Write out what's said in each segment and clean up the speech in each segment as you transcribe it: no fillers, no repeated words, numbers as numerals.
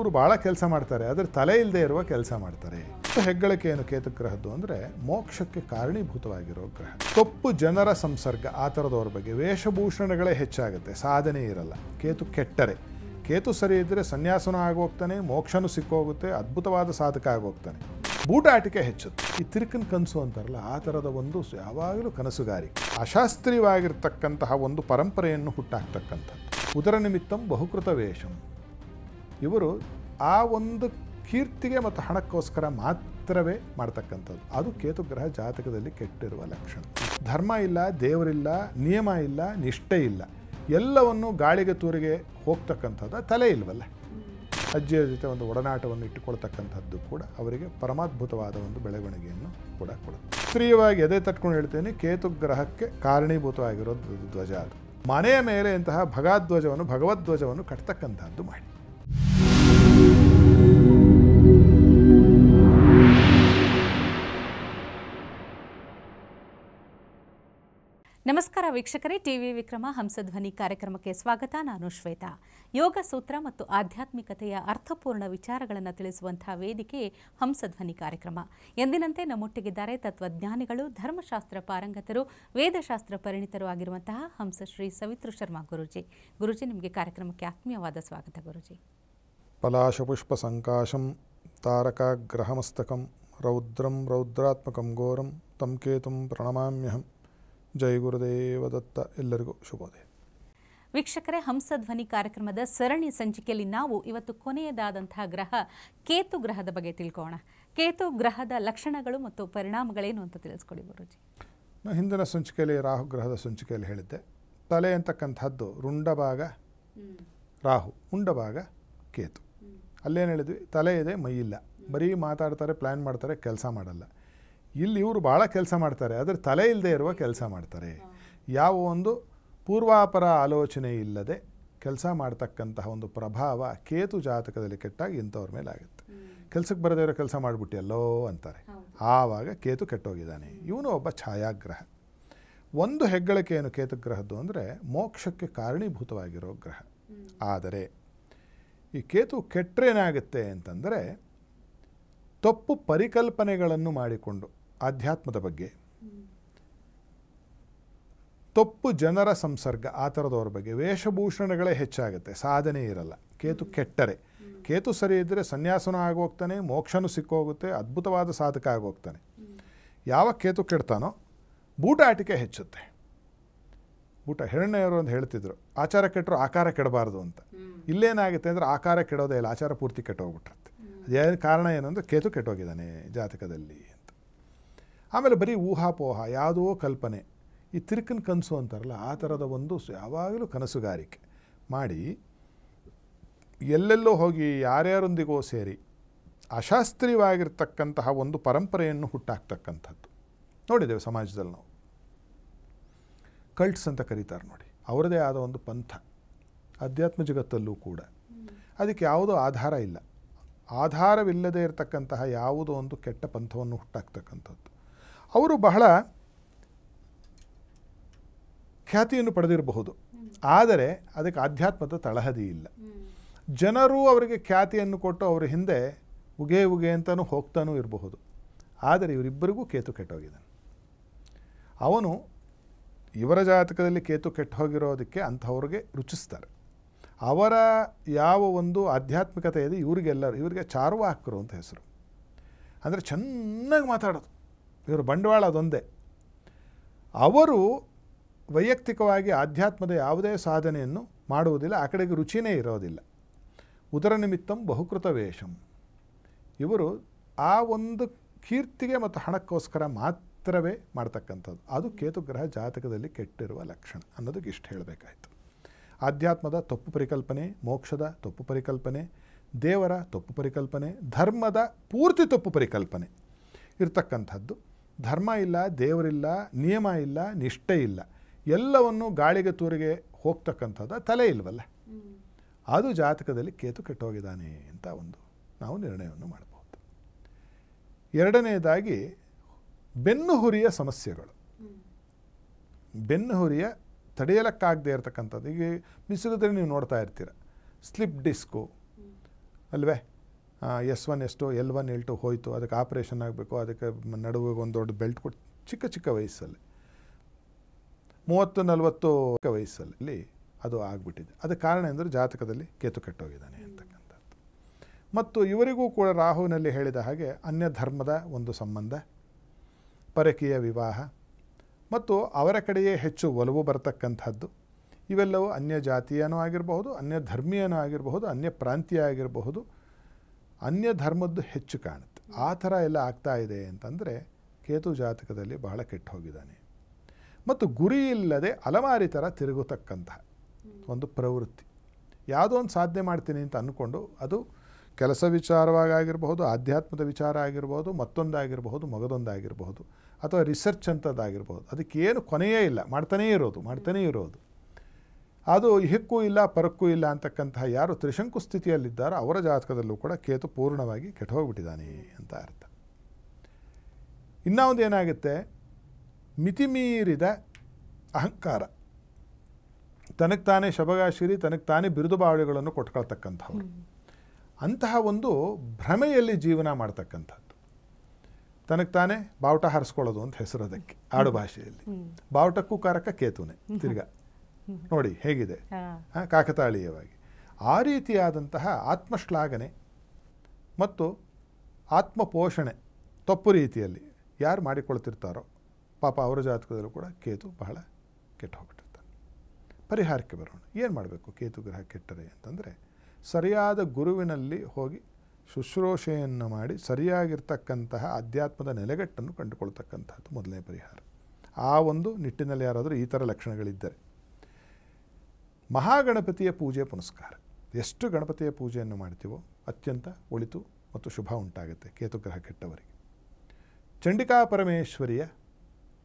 ಇವರು ಭಾಳ ಕೆಲಸ ಮಾಡ್ತಾರೆ, ಆದರೆ ತಲೆ ಇಲ್ಲದೆ ಇರುವ ಕೆಲಸ ಮಾಡ್ತಾರೆ. ಹೆಗ್ಗಳಿಕೆ ಏನು ಕೇತು ಗ್ರಹದ್ದು ಅಂದರೆ ಮೋಕ್ಷಕ್ಕೆ ಕಾರಣೀಭೂತವಾಗಿರೋ ಗ್ರಹ. ತಪ್ಪು ಜನರ ಸಂಸರ್ಗ ಆ ಥರದವ್ರ ಬಗ್ಗೆ ವೇಷಭೂಷಣಗಳೇ ಹೆಚ್ಚಾಗುತ್ತೆ, ಸಾಧನೆ ಇರಲ್ಲ. ಕೇತು ಕೆಟ್ಟರೆ, ಕೇತು ಸರಿ ಇದ್ದರೆ ಸನ್ಯಾಸನೂ ಆಗೋಗ್ತಾನೆ, ಮೋಕ್ಷನೂ ಸಿಕ್ಕೋಗುತ್ತೆ, ಅದ್ಭುತವಾದ ಸಾಧಕ ಆಗೋಗ್ತಾನೆ. ಬೂಟಾಟಿಕೆ ಹೆಚ್ಚುತ್ತೆ. ಈ ತಿರುಕನ ಕನಸು ಅಂತಾರಲ್ಲ ಆ ಥರದ ಒಂದು ಯಾವಾಗಲೂ ಕನಸುಗಾರಿಕೆ, ಅಶಾಸ್ತ್ರೀಯವಾಗಿರ್ತಕ್ಕಂತಹ ಒಂದು ಪರಂಪರೆಯನ್ನು ಹುಟ್ಟಾಕ್ತಕ್ಕಂಥದ್ದು. ಉದರ ನಿಮಿತ್ತಂ ಬಹುಕೃತ ವೇಷಂ. ಇವರು ಆ ಒಂದು ಕೀರ್ತಿಗೆ ಮತ್ತು ಹಣಕ್ಕೋಸ್ಕರ ಮಾತ್ರವೇ ಮಾಡ್ತಕ್ಕಂಥದ್ದು. ಅದು ಕೇತು ಗ್ರಹ ಜಾತಕದಲ್ಲಿ ಕೆಟ್ಟಿರುವ ಲಕ್ಷಣ. ಧರ್ಮ ಇಲ್ಲ, ದೇವರಿಲ್ಲ, ನಿಯಮ ಇಲ್ಲ, ನಿಷ್ಠೆ ಇಲ್ಲ, ಎಲ್ಲವನ್ನು ಗಾಳಿಗೆ ತೂರಿಗೆ ಹೋಗ್ತಕ್ಕಂಥದ್ದು. ತಲೆ ಇಲ್ವಲ್ಲ. ಅಜ್ಜಿಯ ಜೊತೆ ಒಂದು ಒಡನಾಟವನ್ನು ಇಟ್ಟುಕೊಳ್ತಕ್ಕಂಥದ್ದು ಕೂಡ ಅವರಿಗೆ ಪರಮಾದ್ಭುತವಾದ ಒಂದು ಬೆಳವಣಿಗೆಯನ್ನು ಕೂಡ ಕೊಡುತ್ತೆ. ಸ್ತ್ರೀಯವಾಗಿ ಎದೆ ತಟ್ಕೊಂಡು ಹೇಳ್ತೇನೆ, ಕೇತು ಗ್ರಹಕ್ಕೆ ಕಾರಣೀಭೂತವಾಗಿರೋದು ಧ್ವಜ. ಅದು ಮನೆಯ ಮೇಲೆ ಇಂತಹ ಭಗವದ್ಧ್ವಜವನ್ನು ಭಗವದ್ಧ್ವಜವನ್ನು ಕಟ್ತಕ್ಕಂಥದ್ದು ಮಾಡಿ. ನಮಸ್ಕಾರ ವೀಕ್ಷಕರೇ, ಟಿವಿ ವಿಕ್ರಮ ಹಂಸಧ್ವನಿ ಕಾರ್ಯಕ್ರಮಕ್ಕೆ ಸ್ವಾಗತ. ನಾನು ಶ್ವೇತಾ. ಯೋಗ ಸೂತ್ರ ಮತ್ತು ಆಧ್ಯಾತ್ಮಿಕತೆಯ ಅರ್ಥಪೂರ್ಣ ವಿಚಾರಗಳನ್ನು ತಿಳಿಸುವಂತಹ ವೇದಿಕೆ ಹಂಸಧ್ವನಿ ಕಾರ್ಯಕ್ರಮ. ಎಂದಿನಂತೆ ನಮ್ಮೊಟ್ಟಿಗಿದ್ದಾರೆ ತತ್ವಜ್ಞಾನಿಗಳು, ಧರ್ಮಶಾಸ್ತ್ರ ಪಾರಂಗತರು, ವೇದಶಾಸ್ತ್ರ ಪರಿಣಿತರು ಆಗಿರುವಂತಹ ಹಂಸಶ್ರೀ ಸವಿತೃ ಶರ್ಮಾ ಗುರೂಜಿ. ಗುರೂಜಿ, ನಿಮಗೆ ಕಾರ್ಯಕ್ರಮಕ್ಕೆ ಆತ್ಮೀಯವಾದ ಸ್ವಾಗತ. ಗುರೂಜಿ, ಪಲಾಶಪುಷ್ಪ ಸಂಕಾಶಂ ತಾರಕಾಗ್ರಹಮಸ್ತಕಂ ರೌದ್ರಂ ರೌದ್ರಾತ್ಮಕಂ ಘೋರಂ ತಂ ಕೇತುಂ ಪ್ರಣಮಾಮ್ಯಹಂ. ಜೈ ಗುರುದೇವ ದತ್ತ. ಎಲ್ಲರಿಗೂ ಶುಭೋದಯ. ವೀಕ್ಷಕರೇ, ಹಂಸಧ್ವನಿ ಕಾರ್ಯಕ್ರಮದ ಸರಣಿ ಸಂಚಿಕೆಯಲ್ಲಿ ನಾವು ಇವತ್ತು ಕೊನೆಯದಾದಂತಹ ಗ್ರಹ ಕೇತು ಗ್ರಹದ ಬಗ್ಗೆ ತಿಳ್ಕೋಣ. ಕೇತು ಗ್ರಹದ ಲಕ್ಷಣಗಳು ಮತ್ತು ಪರಿಣಾಮಗಳೇನು ಅಂತ ತಿಳಿಸ್ಕೊಡಿ ಗುರೂಜಿ. ನಾನು ಹಿಂದಿನ ಸಂಚಿಕೆಯಲ್ಲಿ ರಾಹು ಗ್ರಹದ ಸಂಚಿಕೆಯಲ್ಲಿ ಹೇಳಿದ್ದೆ, ತಲೆ ಅಂತಕ್ಕಂಥದ್ದು ರುಂಡಭಾಗ ರಾಹು, ಉಂಡಭಾಗ ಕೇತು. ಅಲ್ಲೇನು ಹೇಳಿದ್ವಿ, ತಲೆ ಇದೆ, ಮೈ ಇಲ್ಲ, ಬರೀ ಮಾತಾಡ್ತಾರೆ, ಪ್ಲ್ಯಾನ್ ಮಾಡ್ತಾರೆ, ಕೆಲಸ ಮಾಡಲ್ಲ. ಇಲ್ಲಿ ಇವರು ಭಾಳ ಕೆಲಸ ಮಾಡ್ತಾರೆ, ಆದರೆ ತಲೆ ಇಲ್ಲದೆ ಇರುವ ಕೆಲಸ ಮಾಡ್ತಾರೆ. ಯಾವ ಒಂದು ಪೂರ್ವಾಪರ ಆಲೋಚನೆ ಇಲ್ಲದೆ ಕೆಲಸ ಮಾಡ್ತಕ್ಕಂತಹ ಒಂದು ಪ್ರಭಾವ ಕೇತು ಜಾತಕದಲ್ಲಿ ಕೆಟ್ಟಾಗ ಇಂಥವ್ರ ಮೇಲೆ ಆಗುತ್ತೆ. ಕೆಲಸಕ್ಕೆ ಬರದೇ ಇರೋ ಕೆಲಸ ಮಾಡಿಬಿಟ್ಟಿಯಲ್ಲೋ ಅಂತಾರೆ. ಆವಾಗ ಕೇತು ಕೆಟ್ಟೋಗಿದ್ದಾನೆ. ಇವನು ಒಬ್ಬ ಛಾಯಾಗ್ರಹ. ಒಂದು ಹೆಗ್ಗಳಿಕೆ ಏನು ಕೇತು ಗ್ರಹದ್ದು ಅಂದರೆ ಮೋಕ್ಷಕ್ಕೆ ಕಾರಣೀಭೂತವಾಗಿರೋ ಗ್ರಹ. ಆದರೆ ಈ ಕೇತು ಕೆಟ್ಟರೇನಾಗುತ್ತೆ ಅಂತಂದರೆ ತಪ್ಪು ಪರಿಕಲ್ಪನೆಗಳನ್ನು ಮಾಡಿಕೊಂಡು ಆಧ್ಯಾತ್ಮದ ಬಗ್ಗೆ, ತಪ್ಪು ಜನರ ಸಂಸರ್ಗ ಆ ಥರದವ್ರ ಬಗ್ಗೆ ವೇಷಭೂಷಣಗಳೇ ಹೆಚ್ಚಾಗುತ್ತೆ, ಸಾಧನೆ ಇರಲ್ಲ. ಕೇತು ಕೆಟ್ಟರೆ, ಕೇತು ಸರಿ ಇದ್ದರೆ ಸನ್ಯಾಸನೂ ಆಗೋಗ್ತಾನೆ, ಮೋಕ್ಷನೂ ಸಿಕ್ಕೋಗುತ್ತೆ, ಅದ್ಭುತವಾದ ಸಾಧಕ ಆಗೋಗ್ತಾನೆ. ಯಾವ ಕೇತು ಕೆಡ್ತಾನೋ ಬೂಟಾಟಿಕೆ ಹೆಚ್ಚುತ್ತೆ. ಬೂಟ ಹಿರಣ್ಯರು ಅಂತ ಹೇಳ್ತಿದ್ರು, ಆಚಾರ ಕೆಟ್ಟರು ಆಕಾರ ಕೆಡಬಾರ್ದು ಅಂತ. ಇಲ್ಲೇನಾಗುತ್ತೆ ಅಂದರೆ ಆಕಾರ ಕೆಡೋದೇ ಇಲ್ಲ, ಆಚಾರ ಪೂರ್ತಿ ಕೆಟ್ಟೋಗ್ಬಿಟ್ಟಿರುತ್ತೆ. ಅದೇನು ಕಾರಣ ಏನು ಅಂದರೆ ಕೇತು ಕೆಟ್ಟೋಗಿದ್ದಾನೆ ಜಾತಕದಲ್ಲಿ ಅಂತ. ಆಮೇಲೆ ಬರೀ ಊಹಾಪೋಹ, ಯಾವುದೋ ಕಲ್ಪನೆ, ಈ ತಿರುಕನ ಕನಸು ಅಂತಾರಲ್ಲ ಆ ಥರದ ಒಂದು ಯಾವಾಗಲೂ ಕನಸುಗಾರಿಕೆ ಮಾಡಿ ಎಲ್ಲೆಲ್ಲೋ ಹೋಗಿ ಯಾರ್ಯಾರೊಂದಿಗೋ ಸೇರಿ ಅಶಾಸ್ತ್ರೀಯವಾಗಿರ್ತಕ್ಕಂತಹ ಒಂದು ಪರಂಪರೆಯನ್ನು ಹುಟ್ಟಾಕ್ತಕ್ಕಂಥದ್ದು ನೋಡಿದ್ದೇವೆ ಸಮಾಜದಲ್ಲಿ. ನಾವು ಕಲ್ಟ್ಸ್ ಅಂತ ಕರೀತಾರೆ ನೋಡಿ, ಅವರದೇ ಆದ ಒಂದು ಪಂಥ ಅಧ್ಯಾತ್ಮ ಜಗತ್ತಲ್ಲೂ ಕೂಡ. ಅದಕ್ಕೆ ಯಾವುದೋ ಆಧಾರ ಇಲ್ಲ. ಆಧಾರವಿಲ್ಲದೆ ಇರತಕ್ಕಂತಹ ಯಾವುದೋ ಒಂದು ಕೆಟ್ಟ ಪಂಥವನ್ನು ಹುಟ್ಟಾಕ್ತಕ್ಕಂಥದ್ದು. ಅವರು ಬಹಳ ಖ್ಯಾತಿಯನ್ನು ಪಡೆದಿರಬಹುದು, ಆದರೆ ಅದಕ್ಕೆ ಆಧ್ಯಾತ್ಮದ ತಳಹದಿ ಇಲ್ಲ. ಜನರು ಅವರಿಗೆ ಖ್ಯಾತಿಯನ್ನು ಕೊಟ್ಟು ಅವರ ಹಿಂದೆ ಉಗೆ ಉಗೆ ಅಂತಲೂ ಹೋಗ್ತಾನೂ ಇರಬಹುದು. ಆದರೆ ಇವರಿಬ್ಬರಿಗೂ ಕೇತು ಕೆಟ್ಟೋಗಿದ್ದಾನೆ. ಅವನು ಇವರ ಜಾತಕದಲ್ಲಿ ಕೇತು ಕೆಟ್ಟು ಹೋಗಿರೋದಕ್ಕೆ ಅಂಥವ್ರಿಗೆ ರುಚಿಸ್ತಾರೆ. ಅವರ ಯಾವ ಒಂದು ಆಧ್ಯಾತ್ಮಿಕತೆ ಇದೆ ಇವರಿಗೆ ಚಾರ್ವಾಕರು ಅಂತ ಹೆಸರು. ಅಂದರೆ ಚೆನ್ನಾಗಿ ಮಾತಾಡೋದು, ಇವರು ಬಂಡವಾಳ ಅದೊಂದೇ. ಅವರು ವೈಯಕ್ತಿಕವಾಗಿ ಆಧ್ಯಾತ್ಮದ ಯಾವುದೇ ಸಾಧನೆಯನ್ನು ಮಾಡುವುದಿಲ್ಲ, ಆ ಕಡೆಗೆ ರುಚಿನೇ ಇರೋದಿಲ್ಲ. ಉದರ ನಿಮಿತ್ತಂ ಬಹುಕೃತ ವೇಷಂ. ಇವರು ಆ ಒಂದು ಕೀರ್ತಿಗೆ ಮತ್ತು ಹಣಕ್ಕೋಸ್ಕರ ಮಾತ್ರವೇ ಮಾಡ್ತಕ್ಕಂಥದ್ದು. ಅದು ಕೇತು ಗ್ರಹ ಜಾತಕದಲ್ಲಿ ಕೆಟ್ಟಿರುವ ಲಕ್ಷಣ ಅನ್ನೋದಕ್ಕೆ ಇಷ್ಟು ಹೇಳಬೇಕಾಯ್ತು. ಆಧ್ಯಾತ್ಮದ ತಪ್ಪು ಪರಿಕಲ್ಪನೆ, ಮೋಕ್ಷದ ತಪ್ಪು ಪರಿಕಲ್ಪನೆ, ದೇವರ ತಪ್ಪು ಪರಿಕಲ್ಪನೆ, ಧರ್ಮದ ಪೂರ್ತಿ ತಪ್ಪು ಪರಿಕಲ್ಪನೆ ಇರ್ತಕ್ಕಂಥದ್ದು. ಧರ್ಮ ಇಲ್ಲ, ದೇವರಿಲ್ಲ, ನಿಯಮ ಇಲ್ಲ, ನಿಷ್ಠೆ ಇಲ್ಲ, ಎಲ್ಲವನ್ನು ಗಾಳಿಗೆ ತೂರಿಗೆ ಹೋಗ್ತಕ್ಕಂಥದ್ದು. ತಲೆ ಇಲ್ವಲ್ಲ. ಅದು ಜಾತಕದಲ್ಲಿ ಕೇತು ಕೆಟ್ಟೋಗಿದ್ದಾನೆ ಅಂತ ಒಂದು ನಾವು ನಿರ್ಣಯವನ್ನು ಮಾಡಬಹುದು. ಎರಡನೆಯದಾಗಿ ಬೆನ್ನು ಹುರಿಯ ಸಮಸ್ಯೆಗಳು. ಬೆನ್ನು ಹುರಿಯ ತಡೆಯಲಕ್ಕಾಗದೇ ಇರತಕ್ಕಂಥದ್ದು. ಈಗ ಬಿಸಿಲಿದ್ರೆ ನೀವು ನೋಡ್ತಾ ಇರ್ತೀರ, ಸ್ಲಿಪ್ ಡಿಸ್ಕು, ಅಲ್ವೇ S1 S2 L1 L2 ಹೋಯಿತು, ಅದಕ್ಕೆ ಆಪ್ರೇಷನ್ ಆಗಬೇಕು, ಅದಕ್ಕೆ ನಡುವೆ ಒಂದು ದೊಡ್ಡ ಬೆಲ್ಟ್ ಕೊಟ್ಟು ಚಿಕ್ಕ ವಯಸ್ಸಲ್ಲಿ 30-40 ವಯಸ್ಸಲ್ಲಿ ಅದು ಆಗಿಬಿಟ್ಟಿದೆ. ಅದಕ್ಕೆ ಕಾರಣ ಎಂದರೆ ಜಾತಕದಲ್ಲಿ ಕೇತು ಕೆಟ್ಟೋಗಿದ್ದಾನೆ ಅಂತಕ್ಕಂಥದ್ದು. ಮತ್ತು ಇವರಿಗೂ ಕೂಡ ರಾಹುವಿನಲ್ಲಿ ಹೇಳಿದ ಹಾಗೆ ಅನ್ಯ ಧರ್ಮದ ಒಂದು ಸಂಬಂಧ, ಪರಕೀಯ ವಿವಾಹ ಮತ್ತು ಅವರ ಕಡೆಯೇ ಹೆಚ್ಚು ಒಲವು ಬರತಕ್ಕಂಥದ್ದು, ಇವೆಲ್ಲವೂ ಅನ್ಯ ಜಾತೀಯನೂ ಆಗಿರಬಹುದು, ಅನ್ಯ ಧರ್ಮೀಯನೂ ಆಗಿರಬಹುದು, ಅನ್ಯ ಪ್ರಾಂತೀಯ ಆಗಿರಬಹುದು, ಅನ್ಯ ಧರ್ಮದ್ದು ಹೆಚ್ಚು ಕಾಣುತ್ತೆ. ಆ ಥರ ಎಲ್ಲ ಆಗ್ತಾ ಇದೆ ಅಂತಂದರೆ ಕೇತು ಜಾತಕದಲ್ಲಿ ಬಹಳ ಕೆಟ್ಟು ಹೋಗಿದ್ದಾನೆ. ಮತ್ತು ಗುರಿ ಇಲ್ಲದೆ ಅಲಮಾರಿ ಥರ ತಿರುಗತಕ್ಕಂತಹ ಒಂದು ಪ್ರವೃತ್ತಿ, ಯಾವುದೋ ಒಂದು ಸಾಧನೆ ಮಾಡ್ತೀನಿ ಅಂತ ಅಂದ್ಕೊಂಡು ಅದು ಕೆಲಸ ವಿಚಾರವಾಗಿರಬಹುದು, ಆಧ್ಯಾತ್ಮದ ವಿಚಾರ ಆಗಿರ್ಬೋದು, ಮತ್ತೊಂದಾಗಿರಬಹುದು, ಮಗದೊಂದಾಗಿರಬಹುದು, ಅಥವಾ ರಿಸರ್ಚ್ ಅಂಥದ್ದಾಗಿರ್ಬೋದು, ಅದಕ್ಕೇನು ಕೊನೆಯೇ ಇಲ್ಲ, ಮಾಡ್ತಾನೇ ಇರೋದು. ಅದು ಇಹಕ್ಕೂ ಇಲ್ಲ ಪರಕ್ಕೂ ಇಲ್ಲ ಅಂತಕ್ಕಂತಹ ಯಾರು ತ್ರಿಶಂಕು ಸ್ಥಿತಿಯಲ್ಲಿದ್ದಾರೋ ಅವರ ಜಾತಕದಲ್ಲೂ ಕೂಡ ಕೇತು ಪೂರ್ಣವಾಗಿ ಕೆಟ್ಟೋಗ್ಬಿಟ್ಟಿದ್ದಾನೆ ಅಂತ ಅರ್ಥ. ಇನ್ನೂ ಒಂದು ಏನಾಗುತ್ತೆ, ಮಿತಿಮೀರಿದ ಅಹಂಕಾರ, ತನಗೆ ತಾನೇ ಶಬಗಾಶಿರಿ, ತನಗೆ ತಾನೇ ಬಿರುದು ಬಾವಳಿಗಳನ್ನು ಕೊಟ್ಕೊಳ್ತಕ್ಕಂಥವ್ರು, ಅಂತಹ ಒಂದು ಭ್ರಮೆಯಲ್ಲಿ ಜೀವನ ಮಾಡ್ತಕ್ಕಂಥದ್ದು. ತನಗೆ ತಾನೇ ಬಾವುಟ ಹಾರಿಸ್ಕೊಳ್ಳೋದು ಅಂತ ಹೆಸರು ಅದಕ್ಕೆ ಆಡು ಭಾಷೆಯಲ್ಲಿ. ಬಾವುಟಕ್ಕೂ ಕಾರಕ ಕೇತುನೆ ತಿರ್ಗಾ ನೋಡಿ ಹೇಗಿದೆ ಕಾಕತಾಳೀಯವಾಗಿ. ಆ ರೀತಿಯಾದಂತಹ ಆತ್ಮಶ್ಲಾಘನೆ ಮತ್ತು ಆತ್ಮಪೋಷಣೆ ತಪ್ಪು ರೀತಿಯಲ್ಲಿ ಯಾರು ಮಾಡಿಕೊಳ್ತಿರ್ತಾರೋ ಪಾಪ ಅವರ ಜಾತಕದಲ್ಲೂ ಕೂಡ ಕೇತು ಬಹಳ ಕೆಟ್ಟು ಹೋಗ್ಬಿಟ್ಟಿರ್ತಾನೆ. ಪರಿಹಾರಕ್ಕೆ ಬರೋಣ. ಏನು ಮಾಡಬೇಕು ಕೇತು ಗ್ರಹ ಕೆಟ್ಟರೆ ಅಂತಂದರೆ, ಸರಿಯಾದ ಗುರುವಿನಲ್ಲಿ ಹೋಗಿ ಶುಶ್ರೂಷೆಯನ್ನು ಮಾಡಿ ಸರಿಯಾಗಿರ್ತಕ್ಕಂತಹ ಅಧ್ಯಾತ್ಮದ ನೆಲೆಗಟ್ಟನ್ನು ಕಂಡುಕೊಳ್ತಕ್ಕಂಥದ್ದು ಮೊದಲನೇ ಪರಿಹಾರ. ಆ ಒಂದು ನಿಟ್ಟಿನಲ್ಲಿ ಯಾರಾದರೂ ಈ ಥರ ಲಕ್ಷಣಗಳಿದ್ದರೆ ಮಹಾಗಣಪತಿಯ ಪೂಜೆ ಪುನಸ್ಕಾರ, ಎಷ್ಟು ಗಣಪತಿಯ ಪೂಜೆಯನ್ನು ಮಾಡ್ತೀವೋ ಅತ್ಯಂತ ಒಳಿತು ಮತ್ತು ಶುಭ ಉಂಟಾಗುತ್ತೆ ಕೇತುಗ್ರಹ ಕೆಟ್ಟವರಿಗೆ. ಚಂಡಿಕಾ ಪರಮೇಶ್ವರಿಯ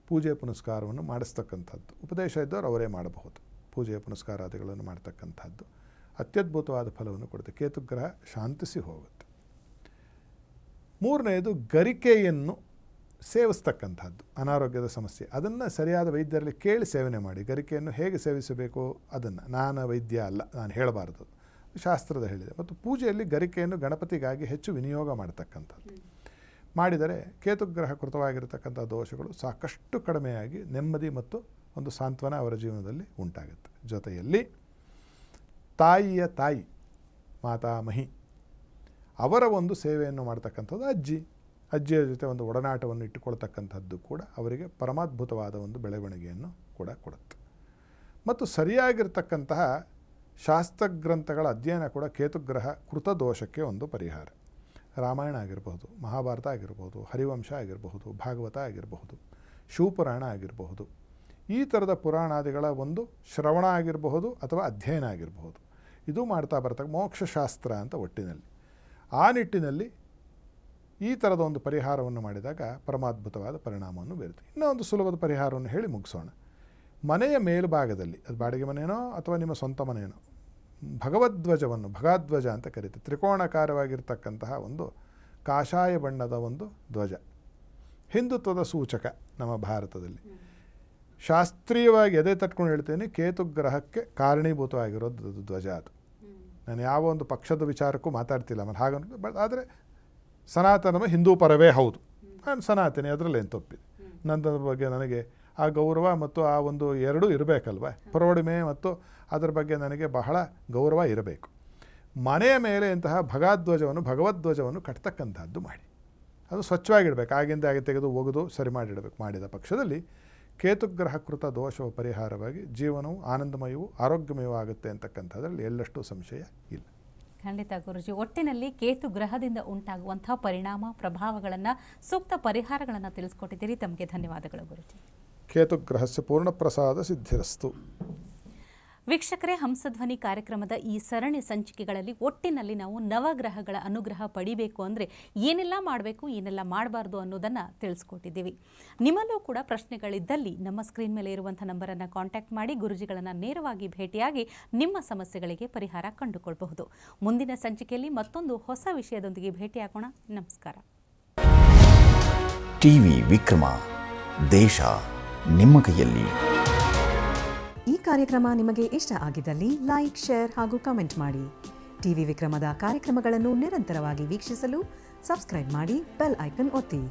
ಪೂಜೆ ಪುನಸ್ಕಾರವನ್ನು ಮಾಡಿಸ್ತಕ್ಕಂಥದ್ದು, ಉಪದೇಶ ಇದ್ದವರು ಅವರೇ ಮಾಡಬಹುದು. ಪೂಜೆಯ ಪುನಸ್ಕಾರಾದಿಗಳನ್ನು ಮಾಡ್ತಕ್ಕಂಥದ್ದು ಅತ್ಯದ್ಭುತವಾದ ಫಲವನ್ನು ಕೊಡುತ್ತೆ. ಕೇತುಗ್ರಹ ಶಾಂತಿಸಿ ಹೋಗುತ್ತೆ. ಮೂರನೆಯದು ಗರಿಕೆಯನ್ನು ಸೇವಿಸ್ತಕ್ಕಂಥದ್ದು, ಅನಾರೋಗ್ಯದ ಸಮಸ್ಯೆ, ಅದನ್ನು ಸರಿಯಾದ ವೈದ್ಯರಲ್ಲಿ ಕೇಳಿ ಸೇವನೆ ಮಾಡಿ. ಗರಿಕೆಯನ್ನು ಹೇಗೆ ಸೇವಿಸಬೇಕು ಅದನ್ನು ನಾನು ವೈದ್ಯ ಅಲ್ಲ, ನಾನು ಹೇಳಬಾರ್ದು, ಶಾಸ್ತ್ರದ ಹೇಳಿದೆ. ಮತ್ತು ಪೂಜೆಯಲ್ಲಿ ಗರಿಕೆಯನ್ನು ಗಣಪತಿಗಾಗಿ ಹೆಚ್ಚು ವಿನಿಯೋಗ ಮಾಡ್ತಕ್ಕಂಥದ್ದು ಮಾಡಿದರೆ ಕೇತುಗ್ರಹ ಕೃತವಾಗಿರತಕ್ಕಂಥ ದೋಷಗಳು ಸಾಕಷ್ಟು ಕಡಿಮೆಯಾಗಿ ನೆಮ್ಮದಿ ಮತ್ತು ಒಂದು ಸಾಂತ್ವನ ಅವರ ಜೀವನದಲ್ಲಿ ಉಂಟಾಗುತ್ತೆ. ಜೊತೆಯಲ್ಲಿ ತಾಯಿಯ ತಾಯಿ ಮಾತಾಮಹಿ ಅವರ ಒಂದು ಸೇವೆಯನ್ನು ಮಾಡ್ತಕ್ಕಂಥದ್ದು ಅಜ್ಜಿಯ ಜೊತೆ ಒಂದು ಒಡನಾಟವನ್ನು ಇಟ್ಟುಕೊಳ್ತಕ್ಕಂಥದ್ದು ಕೂಡ ಅವರಿಗೆ ಪರಮಾದ್ಭುತವಾದ ಒಂದು ಬೆಳವಣಿಗೆಯನ್ನು ಕೂಡ ಕೊಡುತ್ತೆ. ಮತ್ತು ಸರಿಯಾಗಿರ್ತಕ್ಕಂತಹ ಶಾಸ್ತ್ರಗ್ರಂಥಗಳ ಅಧ್ಯಯನ ಕೂಡ ಕೇತುಗ್ರಹ ಕೃತದೋಷಕ್ಕೆ ಒಂದು ಪರಿಹಾರ. ರಾಮಾಯಣ ಆಗಿರಬಹುದು, ಮಹಾಭಾರತ ಆಗಿರಬಹುದು, ಹರಿವಂಶ ಆಗಿರಬಹುದು, ಭಾಗವತ ಆಗಿರಬಹುದು, ಶಿವಪುರಾಣ ಆಗಿರಬಹುದು, ಈ ಥರದ ಪುರಾಣಾದಿಗಳ ಒಂದು ಶ್ರವಣ ಆಗಿರಬಹುದು ಅಥವಾ ಅಧ್ಯಯನ ಆಗಿರಬಹುದು. ಇದು ಮಾಡ್ತಾ ಬರ್ತಕ್ಕ ಮೋಕ್ಷಶಾಸ್ತ್ರ ಅಂತ ಒಟ್ಟಿನಲ್ಲಿ. ಆ ನಿಟ್ಟಿನಲ್ಲಿ ಈ ಥರದ ಒಂದು ಪರಿಹಾರವನ್ನು ಮಾಡಿದಾಗ ಪರಮಾದ್ಭುತವಾದ ಪರಿಣಾಮವನ್ನು ಬೀರುತ್ತೆ. ಇನ್ನೂ ಒಂದು ಸುಲಭದ ಪರಿಹಾರವನ್ನು ಹೇಳಿ ಮುಗಿಸೋಣ. ಮನೆಯ ಮೇಲ್ಭಾಗದಲ್ಲಿ, ಅದು ಬಾಡಿಗೆ ಮನೆಯೋ ಅಥವಾ ನಿಮ್ಮ ಸ್ವಂತ ಮನೆಯೋ, ಭಗವದ್ಧ್ವಜವನ್ನು, ಭಗಾಧ್ವಜ ಅಂತ ಕರೀತಾರೆ, ತ್ರಿಕೋಣಾಕಾರವಾಗಿರ್ತಕ್ಕಂತಹ ಒಂದು ಕಾಷಾಯ ಬಣ್ಣದ ಒಂದು ಧ್ವಜ, ಹಿಂದುತ್ವದ ಸೂಚಕ ನಮ್ಮ ಭಾರತದಲ್ಲಿ. ಶಾಸ್ತ್ರೀಯವಾಗಿ ಎದೆ ತಟ್ಕೊಂಡು ಹೇಳ್ತೇನೆ, ಕೇತುಗ್ರಹಕ್ಕೆ ಕಾರಣೀಭೂತವಾಗಿರೋದು ಧ್ವಜ ಅದು. ನಾನು ಯಾವ ಒಂದು ಪಕ್ಷದ ವಿಚಾರಕ್ಕೂ ಮಾತಾಡ್ತಿಲ್ಲ, ಆಮೇಲೆ ಹಾಗಂತ. ಆದರೆ ಸನಾತನ ಹಿಂದೂ ಪರವೇ ಹೌದು, ನಾನು ಸನಾತನಿ, ಅದರಲ್ಲಿ ಏನು ತಪ್ಪಿದೆ. ನನ್ನ ಬಗ್ಗೆ ನನಗೆ ಆ ಗೌರವ ಮತ್ತು ಆ ಒಂದು ಎರಡೂ ಇರಬೇಕಲ್ವ, ಪ್ರೌಢಿಮೆ ಮತ್ತು ಅದರ ಬಗ್ಗೆ ನನಗೆ ಬಹಳ ಗೌರವ ಇರಬೇಕು. ಮನೆಯ ಮೇಲೆ ಇಂತಹ ಭಗವದ್ಧ್ವಜವನ್ನು ಕಟ್ತಕ್ಕಂಥದ್ದು ಮಾಡಿ, ಅದು ಸ್ವಚ್ಛವಾಗಿಡಬೇಕು, ಆಗಿಂದ ಆಗಿ ತೆಗೆದು ಒಗೆದು ಸರಿ ಮಾಡಿಡಬೇಕು. ಮಾಡಿದ ಪಕ್ಷದಲ್ಲಿ ಕೇತುಗ್ರಹಕೃತ ದೋಷವ ಪರಿಹಾರವಾಗಿ ಜೀವನವು ಆನಂದಮಯವೂ ಆರೋಗ್ಯಮಯವೂ ಆಗುತ್ತೆ ಅಂತಕ್ಕಂಥದ್ರಲ್ಲಿ ಎಳ್ಳಷ್ಟು ಸಂಶಯ ಇಲ್ಲ. ಖಂಡಿತ ಗುರುಜಿ. ಒಟ್ಟಿನಲ್ಲಿ ಕೇತು ಗ್ರಹದಿಂದ ಉಂಟಾಗುವಂತಹ ಪರಿಣಾಮ, ಪ್ರಭಾವಗಳನ್ನು, ಸೂಕ್ತ ಪರಿಹಾರಗಳನ್ನು ತಿಳಿಸ್ಕೊಟ್ಟಿದ್ದೀರಿ. ತಮಗೆ ಧನ್ಯವಾದಗಳು ಗುರುಜಿ. ಕೇತುಗ್ರಹಸ್ಯ ಪೂರ್ಣ ಪ್ರಸಾದ ಸಿದ್ಧಿರಸ್ತು. ವೀಕ್ಷಕರೇ, ಹಂಸಧ್ವನಿ ಕಾರ್ಯಕ್ರಮದ ಈ ಸರಣಿ ಸಂಚಿಕೆಗಳಲ್ಲಿ ಒಟ್ಟಿನಲ್ಲಿ ನಾವು ನವಗ್ರಹಗಳ ಅನುಗ್ರಹ ಪಡಿಬೇಕು ಅಂದರೆ ಏನೆಲ್ಲ ಮಾಡಬೇಕು, ಏನೆಲ್ಲ ಮಾಡಬಾರ್ದು ಅನ್ನೋದನ್ನು ತಿಳಿಸ್ಕೊಟ್ಟಿದ್ದೀವಿ. ನಿಮ್ಮಲ್ಲೂ ಕೂಡ ಪ್ರಶ್ನೆಗಳಿದ್ದಲ್ಲಿ ನಮ್ಮ ಸ್ಕ್ರೀನ್ ಮೇಲೆ ಇರುವಂಥ ನಂಬರನ್ನು ಕಾಂಟ್ಯಾಕ್ಟ್ ಮಾಡಿ ಗುರುಜಿಗಳನ್ನು ನೇರವಾಗಿ ಭೇಟಿಯಾಗಿ ನಿಮ್ಮ ಸಮಸ್ಯೆಗಳಿಗೆ ಪರಿಹಾರ ಕಂಡುಕೊಳ್ಳಬಹುದು. ಮುಂದಿನ ಸಂಚಿಕೆಯಲ್ಲಿ ಮತ್ತೊಂದು ಹೊಸ ವಿಷಯದೊಂದಿಗೆ ಭೇಟಿಯಾಗೋಣ. ನಮಸ್ಕಾರ. ಟಿವಿ ವಿಕ್ರಮ, ದೇಶ ನಿಮ್ಮ ಕೈಯಲ್ಲಿ. ಈ ಕಾರ್ಯಕ್ರಮ ನಿಮಗೆ ಇಷ್ಟ ಆಗಿದ್ದಲ್ಲಿ ಲೈಕ್, ಶೇರ್ ಹಾಗೂ ಕಮೆಂಟ್ ಮಾಡಿ. ಟಿವಿ ವಿಕ್ರಮದ ಕಾರ್ಯಕ್ರಮಗಳನ್ನು ನಿರಂತರವಾಗಿ ವೀಕ್ಷಿಸಲು ಸಬ್ಸ್ಕ್ರೈಬ್ ಮಾಡಿ ಬೆಲ್ ಐಕನ್ ಒತ್ತಿ.